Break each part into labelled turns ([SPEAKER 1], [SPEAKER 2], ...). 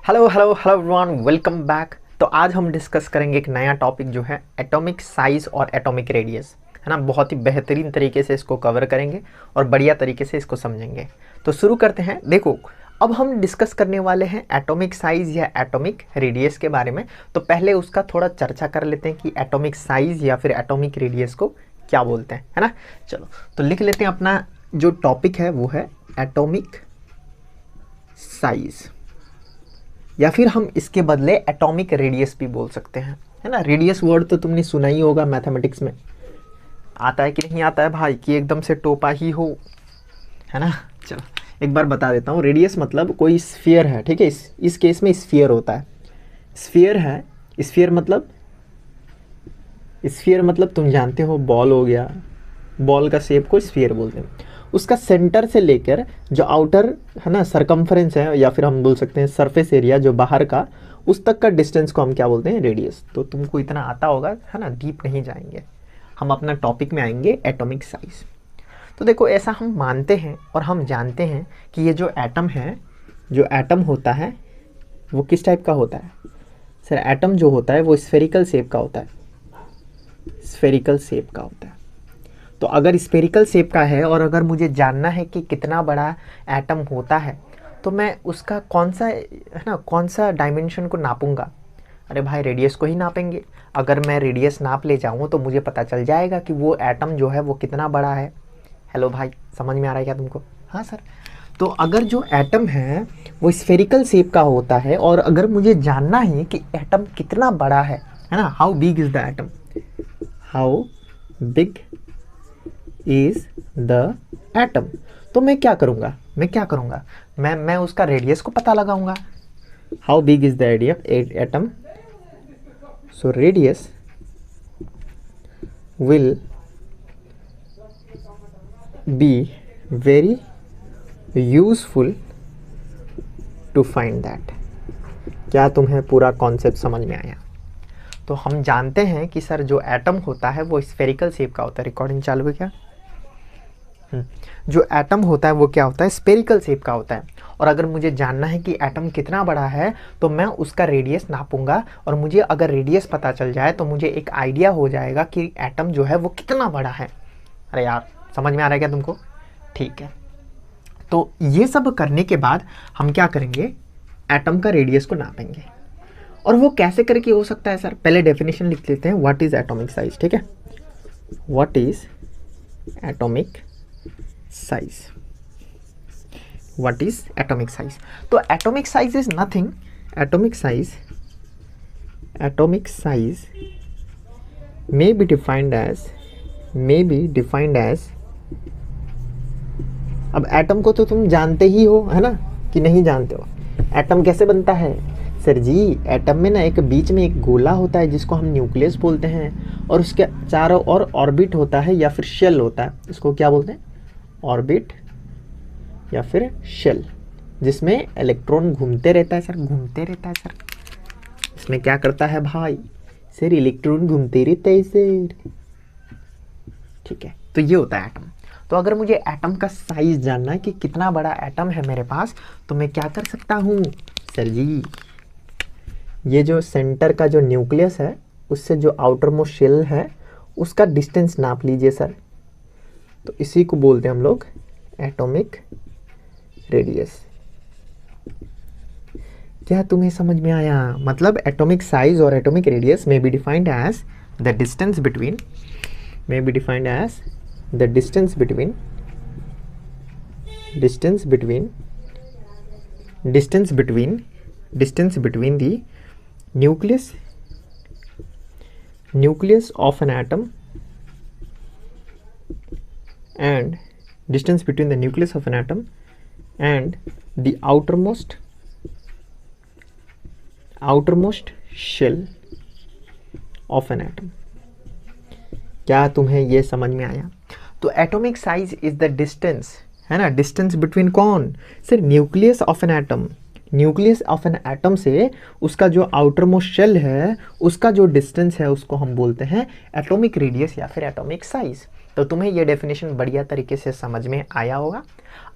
[SPEAKER 1] Hello hello hello everyone, welcome back. तो आज हम डिस्कस करेंगे एक नया टॉपिक जो है एटॉमिक साइज़ और एटॉमिक रेडियस, है ना। बहुत ही बेहतरीन तरीके से इसको कवर करेंगे और बढ़िया तरीके से इसको समझेंगे। तो शुरू करते हैं। देखो, अब हम डिस्कस करने वाले हैं एटॉमिक साइज़ या एटॉमिक रेडियस के बारे में। तो पहले उसका थोड़ा चर्चा कर लेते हैं कि एटॉमिक साइज़ या फिर एटॉमिक रेडियस को क्या बोलते हैं, है ना। चलो तो लिख लेते हैं। अपना जो टॉपिक है वो है एटॉमिक साइज़, या फिर हम इसके बदले एटॉमिक रेडियस भी बोल सकते हैं, है ना। रेडियस वर्ड तो तुमने सुना ही होगा, मैथमेटिक्स में आता है कि नहीं आता है भाई, कि एकदम से टोपा ही हो, है ना। चलो एक बार बता देता हूँ। रेडियस मतलब कोई स्फीयर है, ठीक है। इस केस में स्फीयर होता है। स्फीयर है, स्फीयर मतलब तुम जानते हो, बॉल हो गया। बॉल का शेप को स्फीयर बोलते हैं। उसका सेंटर से लेकर जो आउटर, है ना, सरकमफ्रेंस है, या फिर हम बोल सकते हैं सरफेस एरिया जो बाहर का, उस तक का डिस्टेंस को हम क्या बोलते हैं, रेडियस। तो तुमको इतना आता होगा, है ना, डीप नहीं जाएंगे। हम अपना टॉपिक में आएंगे एटॉमिक साइज। तो देखो, ऐसा हम मानते हैं और हम जानते हैं कि ये जो एटम है, जो एटम होता है वो किस टाइप का होता है। सर, एटम जो होता है वो स्फेरिकल शेप का होता है। स्फेरिकल शेप का होता है। तो अगर स्फेरिकल शेप का है और अगर मुझे जानना है कि कितना बड़ा एटम होता है, तो मैं उसका कौन सा, है ना, कौन सा डायमेंशन को नापूंगा। अरे भाई, रेडियस को ही नापेंगे। अगर मैं रेडियस नाप ले जाऊँ तो मुझे पता चल जाएगा कि वो एटम जो है वो कितना बड़ा है। हेलो भाई, समझ में आ रहा है क्या तुमको? हाँ सर। तो अगर जो एटम है वो स्फेरिकल शेप का होता है और अगर मुझे जानना है कि एटम कितना बड़ा है ना, how big is the atom, how big is the atom, तो मैं क्या करूँगा, मैं उसका रेडियस को पता लगाऊंगा। How big is the atom, so radius will be very useful to find that. क्या तुम्हें पूरा कॉन्सेप्ट समझ में आया? तो हम जानते हैं कि सर जो एटम होता है वो स्फेरिकल शेप का होता है। रिकॉर्डिंग चालू है क्या? जो एटम होता है वो क्या होता है, स्फेरिकल शेप का होता है। और अगर मुझे जानना है कि एटम कितना बड़ा है तो मैं उसका रेडियस नापूंगा, और मुझे अगर रेडियस पता चल जाए तो मुझे एक आइडिया हो जाएगा कि एटम जो है वो कितना बड़ा है। अरे यार, समझ में आ रहा है क्या तुमको? ठीक है। तो ये सब करने के बाद हम क्या करेंगे, एटम का रेडियस को नापेंगे। और वो कैसे करके हो सकता है सर? पहले डेफिनेशन लिख लेते हैं, व्हाट इज एटॉमिक साइज, ठीक है। What is atomic size, what is atomic size. तो atomic size is nothing, atomic size may be defined as, अब एटम को तो तुम जानते ही हो, है ना, कि नहीं जानते हो? एटम कैसे बनता है सर जी? एटम में ना एक बीच में एक गोला होता है जिसको हम न्यूक्लियस बोलते हैं, और उसके चारों ओर ऑर्बिट होता है या फिर शेल होता है। इसको क्या बोलते हैं? ऑर्बिट या फिर शेल, जिसमें इलेक्ट्रॉन घूमते रहता है सर, घूमते रहता है सर। इसमें क्या करता है भाई सर? इलेक्ट्रॉन घूमते रहता है सर, ठीक है। तो ये होता है एटम। तो अगर मुझे एटम का साइज जानना है कि कितना बड़ा एटम है मेरे पास, तो मैं क्या कर सकता हूँ सर जी? ये जो सेंटर का जो न्यूक्लियस है उससे जो आउटर मोस्ट शेल है उसका डिस्टेंस नाप लीजिए सर। तो इसी को बोलते हैं हम लोग एटॉमिक रेडियस। क्या तुम्हें समझ में आया? मतलब एटॉमिक साइज और atomic radius may be defined as the distance between the nucleus of an atom and distance between the nucleus of an atom and the outermost shell of an atom। क्या तुम्हें ये समझ में आया? तो atomic size is the distance, है ना, distance between कौन sir? Nucleus of an atom. Nucleus of an atom से उसका जो आउटर मोस्ट शेल है उसका जो डिस्टेंस है उसको हम बोलते हैं एटॉमिक रेडियस या फिर एटॉमिक साइज। तो तुम्हें ये डेफिनेशन बढ़िया तरीके से समझ में आया होगा।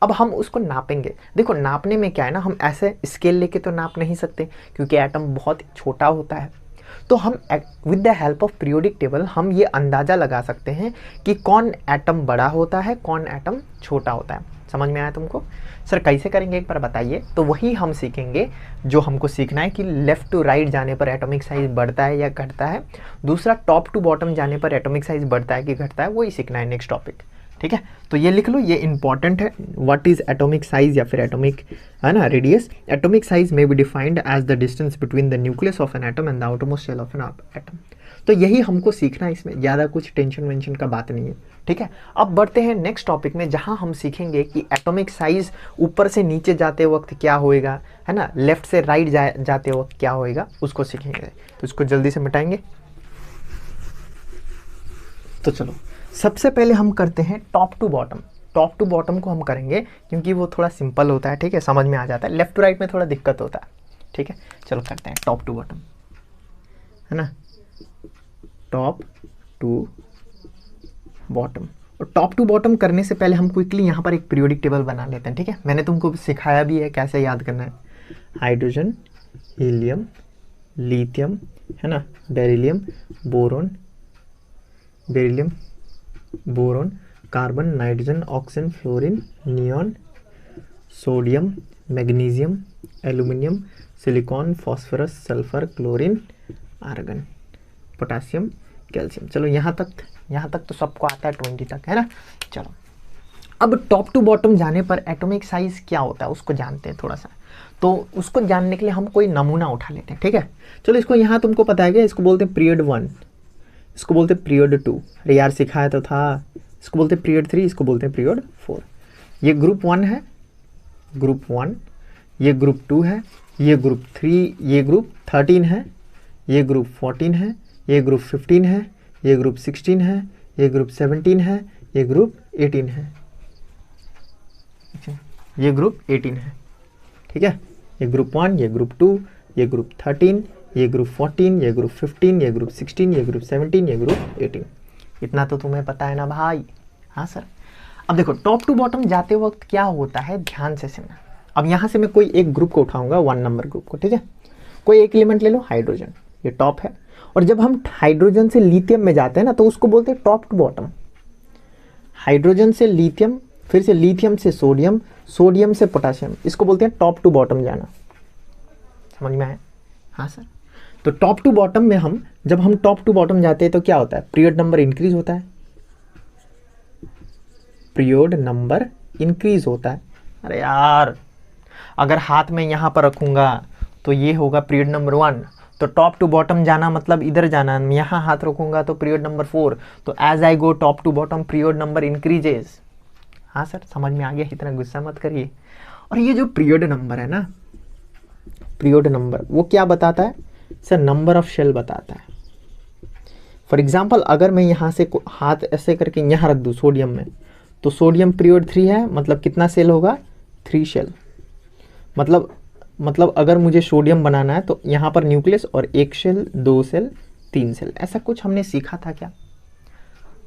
[SPEAKER 1] अब हम उसको नापेंगे। देखो नापने में क्या है ना, हम ऐसे स्केल लेके तो नाप नहीं सकते क्योंकि एटम बहुत छोटा होता है। तो हम with the help of periodic table हम ये अंदाज़ा लगा सकते हैं कि कौन एटम बड़ा होता है, कौन एटम छोटा होता है। समझ में आया तुमको? सर कैसे करेंगे एक बार बताइए। तो वही हम सीखेंगे जो हमको सीखना है कि लेफ़्ट टू राइट जाने पर एटॉमिक साइज बढ़ता है या घटता है, दूसरा टॉप टू बॉटम जाने पर एटॉमिक साइज बढ़ता है कि घटता है, वही सीखना है नेक्स्ट टॉपिक। ठीक है, तो ये लिख लो, ये इंपॉर्टेंट है। व्हाट इज एटॉमिक साइज या फिर एटॉमिक है ना radius. Atomic size may be defined as the distance between the nucleus of an atom and the outermost shell of an atom. तो यही हमको सीखना है, इसमें ज़्यादा कुछ टेंशन वेंशन का बात नहीं है। ठीक है, अब बढ़ते हैं नेक्स्ट टॉपिक में जहाँ हम सीखेंगे कि एटॉमिक साइज ऊपर से नीचे जाते वक्त क्या होएगा, है ना, लेफ्ट से राइट जाते वक्त क्या होएगा, उसको सीखेंगे। तो इसको जल्दी से मिटाएंगे। तो चलो सबसे पहले हम करते हैं top to bottom. Top to bottom को हम करेंगे क्योंकि वो थोड़ा सिंपल होता है। ठीक है, समझ में आ जाता है। लेफ्ट टू राइट में थोड़ा दिक्कत होता है। ठीक है, चलो करते हैं टॉप टू बॉटम, है ना, टॉप टू बॉटम। और टॉप टू बॉटम करने से पहले हम क्विकली यहाँ पर एक पीरियोडिक टेबल बना लेते हैं। ठीक है, मैंने तुमको सिखाया भी है कैसे याद करना है। हाइड्रोजन, हीलियम, लिथियम, है ना, beryllium, boron, beryllium, boron, carbon, nitrogen, oxygen, fluorine, neon, sodium, magnesium, aluminium, silicon, phosphorus, sulphur, chlorine, argon, potassium, calcium. चलो यहाँ तक तो सबको आता है 20 तक, है ना। चलो अब टॉप टू बॉटम जाने पर एटॉमिक साइज क्या होता है उसको जानते हैं थोड़ा सा। तो उसको जानने के लिए हम कोई नमूना उठा लेते हैं। ठीक है, चलो इसको यहाँ तुमको पता है क्या, इसको बोलते हैं पीरियड 1, इसको बोलते हैं पीरियड 2। अरे यार सिखाया तो था। इसको बोलते हैं पीरियड 3, इसको बोलते हैं पीरियड 4। ये ग्रुप 1 है, ग्रुप 1, ये ग्रुप 2 है, ये ग्रुप 3, ये ग्रुप 13 है, ये ग्रुप 14 है, ये ग्रुप 15 है, ये ग्रुप 16 है, ये ग्रुप 17 है, ये ग्रुप 18 है, ये ग्रुप 18 है। ठीक है, ये ग्रुप 1, ये ग्रुप 2, ये ग्रुप 13, ये ग्रुप 14, ये ग्रुप 15, ये ग्रुप 16, ये ग्रुप 17, ये ग्रुप 18। इतना तो तुम्हें पता है ना भाई। हाँ सर। अब देखो टॉप टू बॉटम जाते वक्त क्या होता है, ध्यान से सुनना। अब यहाँ से मैं कोई एक ग्रुप को उठाऊंगा, 1 नंबर ग्रुप को। ठीक है, कोई एक एलिमेंट ले लो, हाइड्रोजन, ये टॉप है। और जब हम हाइड्रोजन से लिथियम में जाते हैं ना तो उसको बोलते हैं टॉप टू बॉटम। हाइड्रोजन से लिथियम, फिर से लिथियम से सोडियम, सोडियम से पोटासियम, इसको बोलते हैं टॉप टू बॉटम जाना। समझ में आया? हाँ सर। तो टॉप टू बॉटम में हम जब हम टॉप टू बॉटम जाते हैं तो क्या होता है, पीरियड नंबर इंक्रीज होता है, पीरियड नंबर इंक्रीज होता है। अरे यार अगर हाथ में यहाँ पर रखूंगा तो ये होगा पीरियड नंबर 1। तो टॉप टू बॉटम जाना मतलब इधर जाना, यहाँ हाथ रखूंगा तो पीरियड नंबर 4। तो as I go top to bottom period number increases. हाँ सर, समझ में आ गया, इतना गुस्सा मत करिए। और ये जो पीरियड नंबर है ना, पीरियड नंबर वो क्या बताता है सर, नंबर ऑफ शेल बताता है। फॉर एग्जाम्पल अगर मैं यहाँ से हाथ ऐसे करके यहाँ रख दूँ सोडियम में, तो सोडियम पीरियड 3 है, मतलब कितना सेल होगा, 3 शेल। मतलब अगर मुझे सोडियम बनाना है तो यहाँ पर न्यूक्लियस और 1 शेल, 2 शेल, 3 शेल, ऐसा कुछ हमने सीखा था क्या।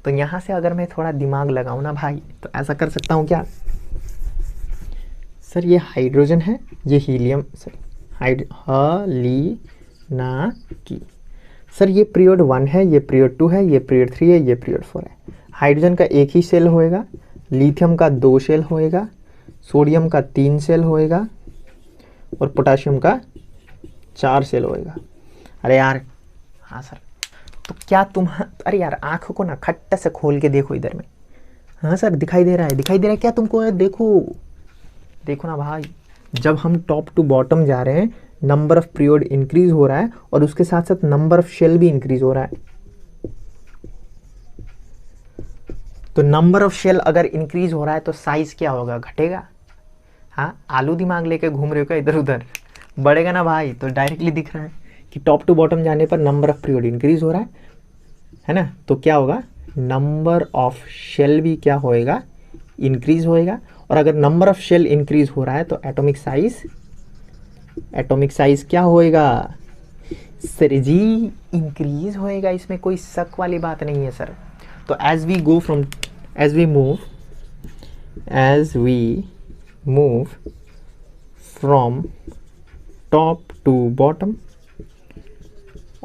[SPEAKER 1] तो यहाँ से अगर मैं थोड़ा दिमाग लगाऊँ ना भाई, तो ऐसा कर सकता हूँ क्या सर, ये हाइड्रोजन है, ये हीलियम, सर की सर, ये पीरियड 1 है, ये पीरियड 2 है, ये पीरियड 3 है, ये पीरियड 4 है। हाइड्रोजन का 1 ही शेल होएगा, लिथियम का 2 शेल होएगा, सोडियम का 3 शेल होएगा और पोटाशियम का 4 शेल होएगा। अरे यार हाँ सर, तो क्या तुम, अरे यार आँख को ना खट्टा से खोल के देखो इधर में। हाँ सर दिखाई दे रहा है, दिखाई दे रहा है क्या तुमको, देखो ना भाई, जब हम टॉप टू बॉटम जा रहे हैं नंबर ऑफ पीरियड इंक्रीज हो रहा है और उसके साथ साथ नंबर ऑफ शेल भी इंक्रीज हो रहा है। तो नंबर ऑफ शेल अगर इंक्रीज हो रहा है तो साइज क्या होगा, घटेगा। हाँ, आलू दिमाग लेके घूम रहे हो क्या इधर उधर, बढ़ेगा ना भाई। तो डायरेक्टली दिख रहा है कि टॉप टू बॉटम जाने पर नंबर ऑफ पीरियड इंक्रीज हो रहा है ना। तो क्या होगा, नंबर ऑफ शेल भी क्या होएगा, इंक्रीज होएगा। और अगर नंबर ऑफ शेल इंक्रीज हो रहा है तो एटॉमिक साइज क्या होएगा सर जी, इंक्रीज होएगा। इसमें कोई शक वाली बात नहीं है सर। तो तो as we move from top to bottom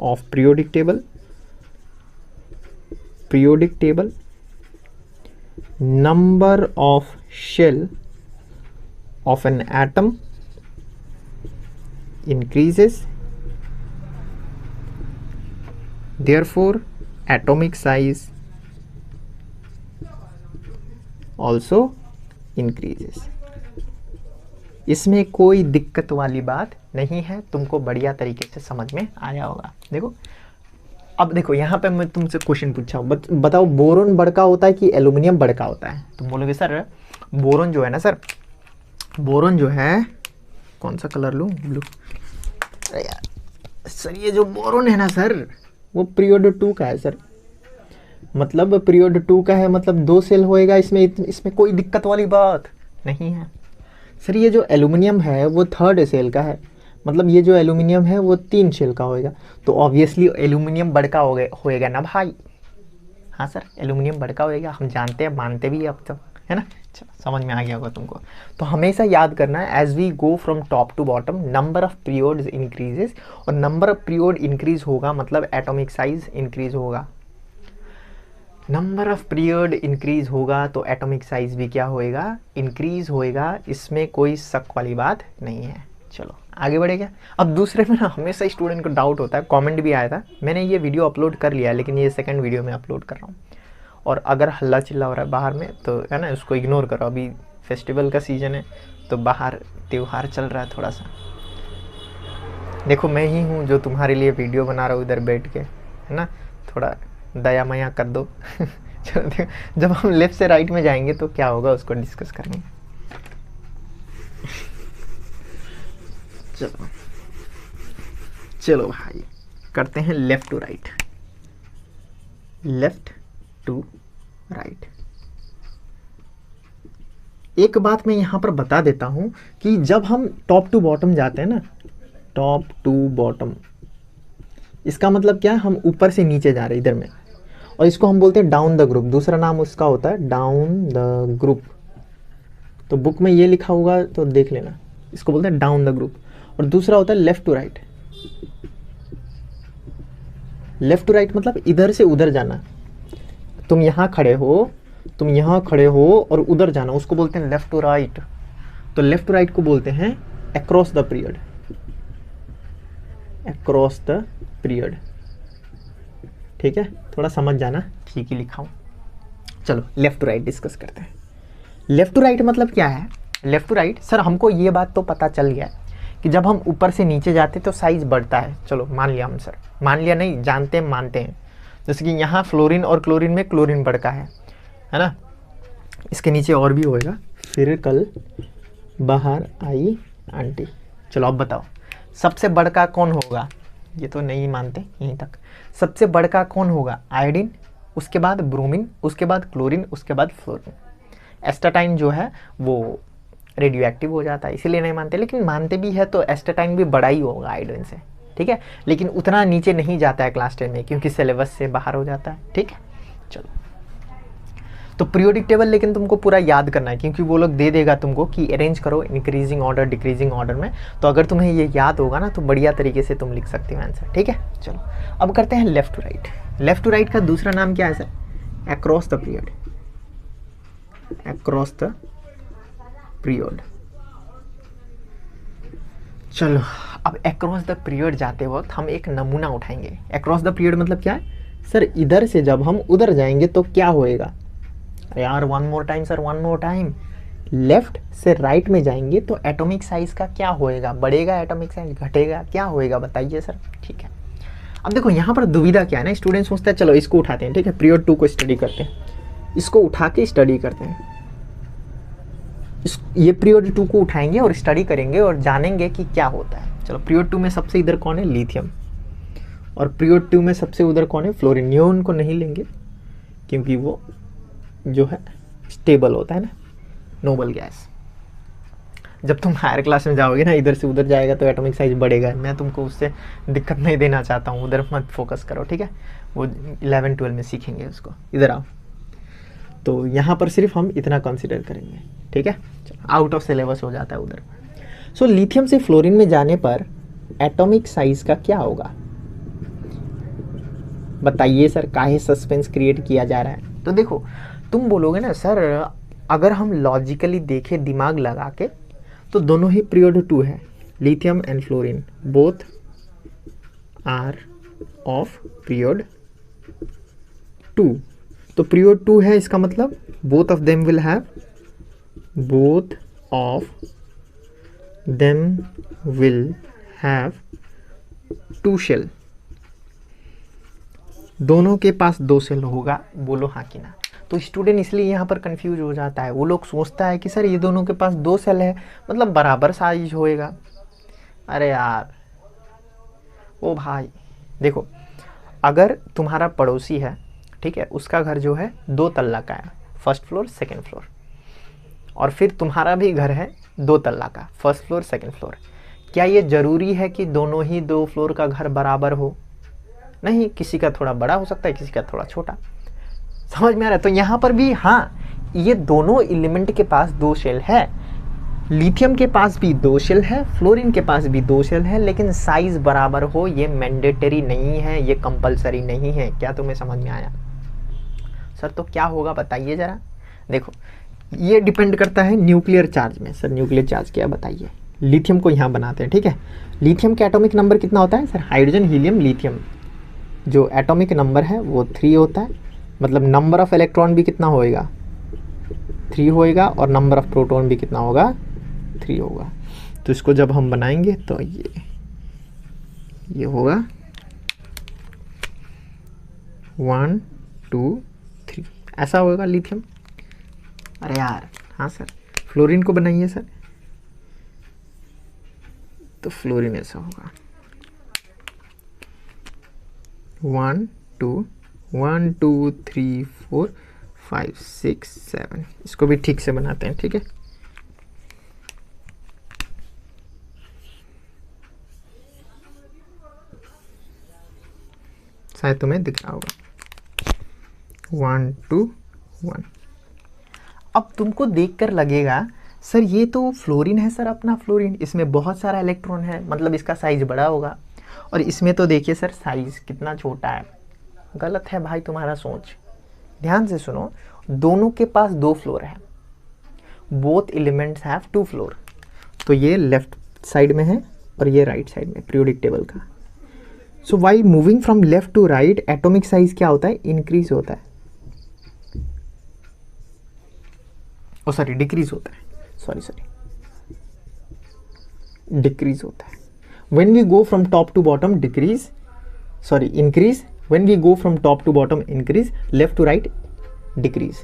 [SPEAKER 1] of periodic table, number of shell of an atom increases, therefore atomic size also increases। इसमें कोई दिक्कत वाली बात नहीं है, तुमको बढ़िया तरीके से समझ में आया होगा। देखो अब देखो यहाँ पे मैं तुमसे क्वेश्चन पूछा हूँ, बताओ बोरोन बड़का होता है कि एल्यूमिनियम बड़का होता है? तुम बोलोगे सर बोरोन जो है ना, सर बोरोन जो है, कौन सा कलर लूँ? ब्लू। अरे यार सर ये जो बोरोन है ना सर, वो पीरियड 2 का है सर। मतलब पीरियड 2 का है, मतलब 2 सेल होएगा इसमें कोई दिक्कत वाली बात नहीं है। सर ये जो एल्यूमिनियम है वो 3rd सेल का है, मतलब ये जो एल्यूमिनियम है वो 3 सेल का होएगा, तो ऑब्वियसली एल्यूमिनियम बड़का होएगा ना भाई। हाँ सर एल्यूमिनियम बड़का होएगा, हम जानते हैं, मानते भी अब तो, है ना। चलो समझ में आ गया होगा तुमको। तो हमेशा याद करना है as we go from top to bottom number of periods increases, और नंबर ऑफ पीरियड इंक्रीज होगा मतलब एटॉमिक साइज इंक्रीज होगा। नंबर ऑफ पीरियड इंक्रीज होगा तो एटॉमिक साइज भी क्या होएगा? इंक्रीज होएगा, इसमें कोई शक वाली बात नहीं है। चलो आगे बढ़ेगा। अब दूसरे में ना हमेशा स्टूडेंट को डाउट होता है, कमेंट भी आया था, मैंने ये वीडियो अपलोड कर लिया है लेकिन ये सेकंड वीडियो में अपलोड कर रहा हूँ, और अगर हल्ला चिल्ला हो रहा है बाहर में तो है ना उसको इग्नोर करो। अभी फेस्टिवल का सीज़न है तो बाहर त्यौहार चल रहा है थोड़ा सा। देखो मैं ही हूँ जो तुम्हारे लिए वीडियो बना रहा हूँ इधर बैठ के, है ना, थोड़ा दया मया कर दो। चलो देखो जब हम लेफ्ट से राइट में जाएंगे तो क्या होगा उसको डिस्कस करेंगे। चलो भाई करते हैं left to right, left to right. एक बात मैं यहां पर बता देता हूं कि जब हम टॉप टू बॉटम जाते हैं ना, टॉप टू बॉटम, इसका मतलब क्या है? हम ऊपर से नीचे जा रहे हैं इधर में, और इसको हम बोलते हैं डाउन द ग्रुप। दूसरा नाम उसका होता है डाउन द ग्रुप। तो बुक में ये लिखा होगा तो देख लेना, इसको बोलते हैं डाउन द ग्रुप। और दूसरा होता है left to right. Left to right मतलब इधर से उधर जाना। तुम यहाँ खड़े हो, तुम यहाँ खड़े हो और उधर जाना, उसको बोलते हैं लेफ्ट टू राइट। तो लेफ्ट टू राइट को बोलते हैं across the period, across the period. ठीक है, थोड़ा समझ जाना, ठीक ही लिखा हूँ। चलो लेफ्ट टू राइट डिस्कस करते हैं। लेफ्ट टू राइट मतलब क्या है? लेफ्ट टू राइट सर हमको ये बात तो पता चल गया कि जब हम ऊपर से नीचे जाते तो साइज बढ़ता है। चलो मान लिया हम सर, मान लिया नहीं, जानते हैं, मानते हैं। जैसे कि यहाँ फ्लोरीन और क्लोरीन में क्लोरीन बढ़ता है ना, इसके नीचे और भी होएगा। फिर कल बाहर आई आंटी। चलो अब बताओ सबसे बड़का कौन होगा? ये तो नहीं मानते यहीं तक। सबसे बड़का कौन होगा? आयोडीन, उसके बाद ब्रोमीन, उसके बाद क्लोरीन, उसके बाद फ्लोरीन। एस्टाटाइन जो है वो रेडियो एक्टिव हो जाता है, इसीलिए नहीं मानते, लेकिन मानते भी है तो एस्टाटाइन भी बड़ा ही होगा आयोडीन से। ठीक है, लेकिन उतना नीचे नहीं जाता है क्लास 10 में क्योंकि सिलेबस से बाहर हो जाता है। ठीक है, चलो तो पीरियोडिक टेबल लेकिन तुमको पूरा याद करना है क्योंकि वो लोग दे देगा तुमको कि अरेंज करो इंक्रीजिंग ऑर्डर डिक्रीजिंग ऑर्डर में। तो अगर तुम्हें ये याद होगा ना तो बढ़िया तरीके से तुम लिख सकते हो आंसर। ठीक है, चलो अब करते हैं left to right. Left to right का दूसरा नाम क्या है sir? Across the period, across the period. चलो अब अक्रॉस द पीरियड जाते वक्त हम एक नमूना उठाएंगे। अक्रॉस द पीरियड मतलब क्या है सर? इधर से जब हम उधर जाएंगे तो क्या होएगा? यार one more time sir, one more time. Left से राइट में जाएंगे तो एटॉमिक साइज का क्या होएगा? बढ़ेगा एटॉमिक साइज, घटेगा, क्या होएगा बताइए सर। ठीक है, अब देखो यहाँ पर दुविधा क्या है ना, स्टूडेंट सोचता है चलो इसको उठाते हैं, ठीक है, पीरियड 2 को स्टडी करते हैं, इसको उठा के स्टडी करते हैं। ये पीरियड 2 को उठाएंगे और स्टडी करेंगे और जानेंगे कि क्या होता है। चलो पीरियड 2 में सबसे इधर कौन है? लिथियम। और पीरियड 2 में सबसे उधर कौन है? फ्लोरीन। नियोन को नहीं लेंगे क्योंकि वो जो है स्टेबल होता है ना, नोबल गैस। जब तुम हायर क्लास में जाओगे ना इधर से उधर जाएगा तो एटॉमिक साइज बढ़ेगा। मैं तुमको उससे दिक्कत नहीं देना चाहता हूँ, उधर मत फोकस करो। ठीक है, वो 11-12 में सीखेंगे उसको। इधर आओ, तो यहाँ पर सिर्फ हम इतना कंसिडर करेंगे, ठीक है, आउट ऑफ सिलेबस हो जाता है उधर। सो लिथियम से फ्लोरीन में जाने पर एटॉमिक साइज का क्या होगा? बताइए सर, काहे सस्पेंस क्रिएट किया जा रहा है? तो देखो, तुम बोलोगे ना सर अगर हम लॉजिकली देखें दिमाग लगा के तो दोनों ही पीरियड 2 है, lithium and fluorine both are of period 2। तो पीरियड 2 है, इसका मतलब both of them will have two shell. दोनों के पास 2 शेल होगा, बोलो हाँ कि ना। तो स्टूडेंट इसलिए यहाँ पर कंफ्यूज हो जाता है, वो लोग सोचता है कि सर ये दोनों के पास 2 शेल है मतलब बराबर साइज होएगा। अरे यार ओ भाई देखो, अगर तुम्हारा पड़ोसी है, ठीक है, उसका घर जो है 2 तल्ला का है, फर्स्ट फ्लोर सेकंड फ्लोर, और फिर तुम्हारा भी घर है 2 तल्ला का, फर्स्ट फ्लोर सेकंड फ्लोर, क्या ये ज़रूरी है कि दोनों ही 2 फ्लोर का घर बराबर हो? नहीं, किसी का थोड़ा बड़ा हो सकता है, किसी का थोड़ा छोटा। समझ में आ रहा है? तो यहाँ पर भी हाँ, ये दोनों एलिमेंट के पास 2 शेल है, लिथियम के पास भी 2 शेल है, फ्लोरीन के पास भी 2 शेल है, लेकिन साइज बराबर हो ये मैंडेटरी नहीं है, ये कंपलसरी नहीं है। क्या तुम्हें समझ में आया? सर तो क्या होगा बताइए ज़रा। देखो ये डिपेंड करता है न्यूक्लियर चार्ज में। सर न्यूक्लियर चार्ज क्या बताइए? लिथियम को यहाँ बनाते हैं, ठीक है। लिथियम का एटॉमिक नंबर कितना होता है? सर हाइड्रोजन हीलियम लिथियम जो एटॉमिक नंबर है वो 3 होता है, मतलब नंबर ऑफ इलेक्ट्रॉन भी कितना होएगा? 3 होएगा, और नंबर ऑफ प्रोटॉन भी कितना होगा? 3 होगा। तो इसको जब हम बनाएंगे तो ये होगा 1 2 3, ऐसा होगा लिथियम। अरे यार हाँ सर, फ्लोरीन को बनाइए सर, तो फ्लोरीन ऐसा होगा 1 2 3 4 5 6 7। इसको भी ठीक से बनाते हैं, ठीक है। शायद तुम्हें दिख रहा होगा 1 2 1। अब तुमको देखकर लगेगा सर ये तो फ्लोरीन है, सर अपना फ्लोरीन, इसमें बहुत सारा इलेक्ट्रॉन है, मतलब इसका साइज बड़ा होगा, और इसमें तो देखिए सर साइज कितना छोटा है। गलत है भाई तुम्हारा सोच, ध्यान से सुनो। दोनों के पास 2 फ्लोर है, बोथ एलिमेंट्स हैव 2 फ्लोर। तो ये लेफ्ट साइड में है और ये राइट साइड में पीरियोडिक टेबल का। So while moving from left to right atomic size क्या होता है? इंक्रीज होता है, ओ सॉरी डिक्रीज होता है, सॉरी डिक्रीज होता है। When we go from top to bottom decrease, sorry increase. When we go from top to bottom increase, left to right decrease.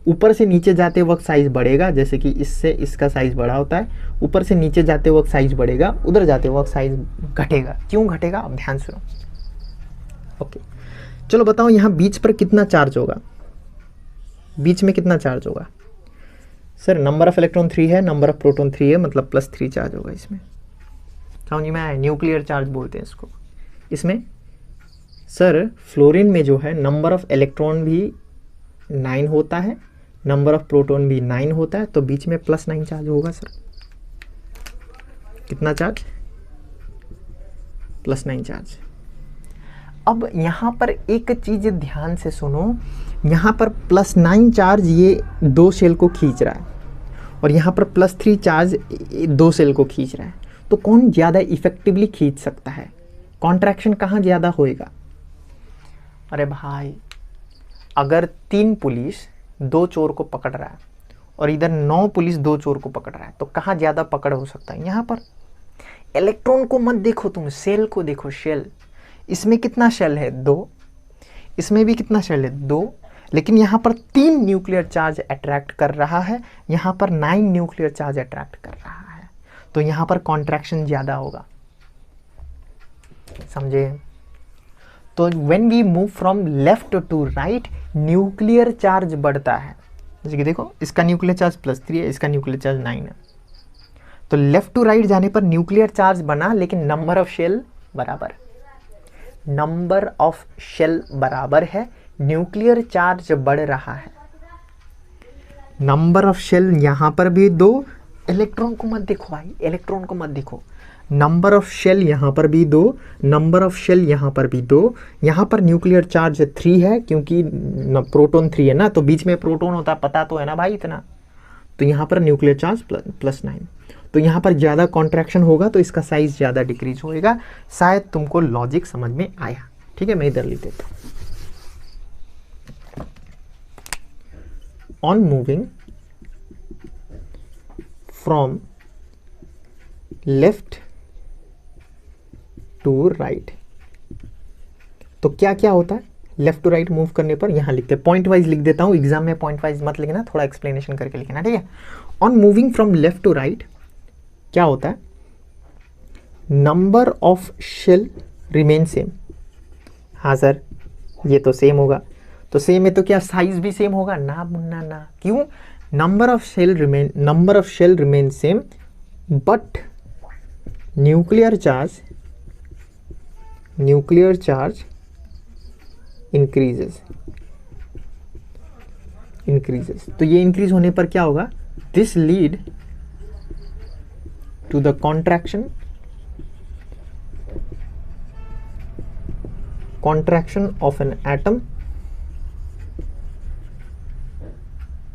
[SPEAKER 1] ऊपर से नीचे जाते वक्त साइज बढ़ेगा, जैसे कि इससे इसका साइज बड़ा होता है, ऊपर से नीचे जाते वक्त साइज बढ़ेगा, उधर जाते वक्त साइज घटेगा। क्यों घटेगा? अब ध्यान सुनो। ओके चलो बताओ, यहाँ बीच पर कितना चार्ज होगा? बीच में कितना चार्ज होगा? सर नंबर ऑफ इलेक्ट्रॉन 3 है, नंबर ऑफ प्रोटॉन 3 है, मतलब +3 चार्ज होगा इसमें। समझ में आया? न्यूक्लियर चार्ज बोलते हैं इसको। इसमें सर फ्लोरीन में जो है नंबर ऑफ इलेक्ट्रॉन भी 9 होता है, नंबर ऑफ प्रोटॉन भी 9 होता है, तो बीच में +9 चार्ज होगा सर। कितना चार्ज? +9 चार्ज। अब यहाँ पर एक चीज ध्यान से सुनो, यहाँ पर +9 चार्ज ये 2 शेल को खींच रहा है, और यहाँ पर +3 चार्ज 2 शेल को खींच रहा है। तो कौन ज़्यादा इफेक्टिवली खींच सकता है? कॉन्ट्रैक्शन कहाँ ज़्यादा होएगा? अरे भाई अगर 3 पुलिस 2 चोर को पकड़ रहा है और इधर 9 पुलिस 2 चोर को पकड़ रहा है, तो कहाँ ज़्यादा पकड़ हो सकता है? यहाँ पर। इलेक्ट्रॉन को मत देखो तुम, शेल को देखो, शेल। इसमें कितना शेल है? 2। इसमें भी कितना शेल है? 2। लेकिन यहाँ पर 3 न्यूक्लियर चार्ज अट्रैक्ट कर रहा है, यहाँ पर 9 न्यूक्लियर चार्ज अट्रैक्ट कर रहा है, तो यहाँ पर कॉन्ट्रैक्शन ज़्यादा होगा। समझे? तो when we move from left to right nuclear charge बढ़ता है। जैसे कि देखो इसका न्यूक्लियर चार्ज +3 है, इसका न्यूक्लियर चार्ज 9 है, तो लेफ्ट टू राइट जाने पर न्यूक्लियर चार्ज बना, लेकिन नंबर ऑफ शेल बराबर। नंबर ऑफ शेल बराबर है, न्यूक्लियर चार्ज बढ़ रहा है। नंबर ऑफ शेल यहाँ पर भी 2, इलेक्ट्रॉन को मत देखो भाई, इलेक्ट्रॉन को मत देखो, नंबर ऑफ शेल यहाँ पर भी 2, नंबर ऑफ शेल यहाँ पर भी 2, यहाँ पर न्यूक्लियर चार्ज 3 है क्योंकि प्रोटॉन 3 है ना, तो बीच में प्रोटॉन होता है, पता तो है ना भाई इतना, तो यहाँ पर न्यूक्लियर चार्ज +9, तो यहाँ पर ज़्यादा कॉन्ट्रैक्शन होगा तो इसका साइज ज़्यादा डिक्रीज होएगा। शायद तुमको लॉजिक समझ में आया। ठीक है, मैं इधर लिख देता हूँ। On moving from left to right, तो क्या क्या होता है लेफ्ट टू राइट मूव करने पर, यहां लिखते हैं, पॉइंट वाइज लिख देता हूं, एग्जाम में पॉइंट वाइज मत लिखना, थोड़ा एक्सप्लेनेशन करके लिखना, ठीक है। On moving from left to right क्या होता है, number of shell remain same. हाँ सर ये तो सेम होगा, तो सेम है तो क्या साइज भी सेम होगा, ना मुन्ना ना, क्यों, number of shell remain same but nuclear charge increases, तो ये इंक्रीज होने पर क्या होगा, this lead to the contraction of an atom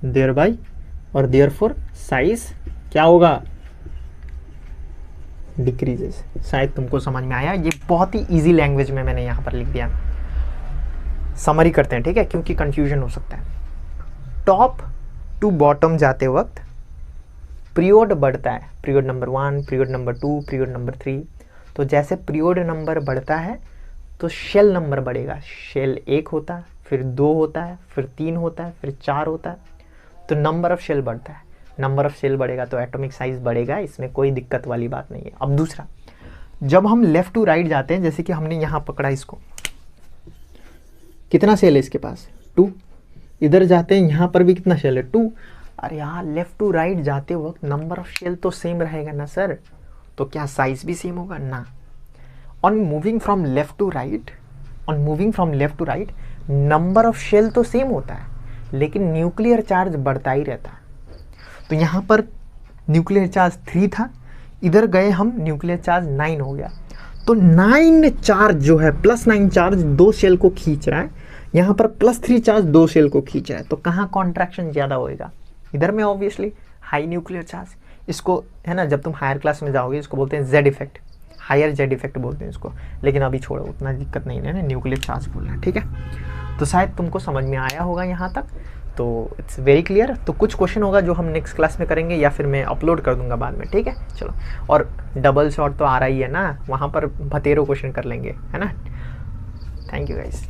[SPEAKER 1] thereby और देयरफॉर साइज क्या होगा, डिक्रीजेस। शायद तुमको समझ में आया, ये बहुत ही इजी लैंग्वेज में मैंने यहाँ पर लिख दिया। समरी करते हैं, ठीक है, क्योंकि कंफ्यूजन हो सकता है। टॉप टू बॉटम जाते वक्त पीरियड बढ़ता है, period number 1, period number 2, period number 3, तो जैसे पीरियड नंबर बढ़ता है तो शेल नंबर बढ़ेगा, शेल 1 होता है, फिर 2 होता है, फिर 3 होता है, फिर 4 होता है, तो नंबर ऑफ शेल बढ़ता है, नंबर ऑफ शेल बढ़ेगा तो एटॉमिक साइज बढ़ेगा, इसमें कोई दिक्कत वाली बात नहीं है। अब दूसरा, जब हम लेफ्ट टू राइट जाते हैं, जैसे कि हमने यहाँ पकड़ा इसको, कितना शेल है इसके पास 2, इधर जाते हैं यहाँ पर भी कितना शेल है 2, अरे यार लेफ्ट टू राइट जाते वक्त नंबर ऑफ शेल तो सेम रहेगा ना सर, तो क्या साइज भी सेम होगा ना। On moving from left to right number of shell तो सेम होता है लेकिन न्यूक्लियर चार्ज बढ़ता ही रहता है, तो यहाँ पर न्यूक्लियर चार्ज 3 था, इधर गए हम न्यूक्लियर चार्ज 9 हो गया, तो 9 चार्ज जो है +9 चार्ज 2 शेल को खींच रहा है, यहाँ पर +3 चार्ज 2 शेल को खींच रहा है, तो कहाँ कॉन्ट्रैक्शन ज़्यादा होएगा, इधर में ऑब्वियसली हाई न्यूक्लियर चार्ज। इसको है ना, जब तुम हायर क्लास में जाओगे इसको बोलते हैं Z effect, higher Z effect बोलते हैं इसको, लेकिन अभी छोड़ो, उतना दिक्कत नहीं है ना, न्यूक्लियर चार्ज बोलना है, ठीक है। तो शायद तुमको समझ में आया होगा यहाँ तक, तो इट्स वेरी क्लियर। तो कुछ क्वेश्चन होगा जो हम नेक्स्ट क्लास में करेंगे या फिर मैं अपलोड कर दूंगा बाद में, ठीक है। चलो, और डबल शॉट तो आ रहा ही है ना, वहाँ पर भतेरो क्वेश्चन कर लेंगे, है ना। Thank you guys.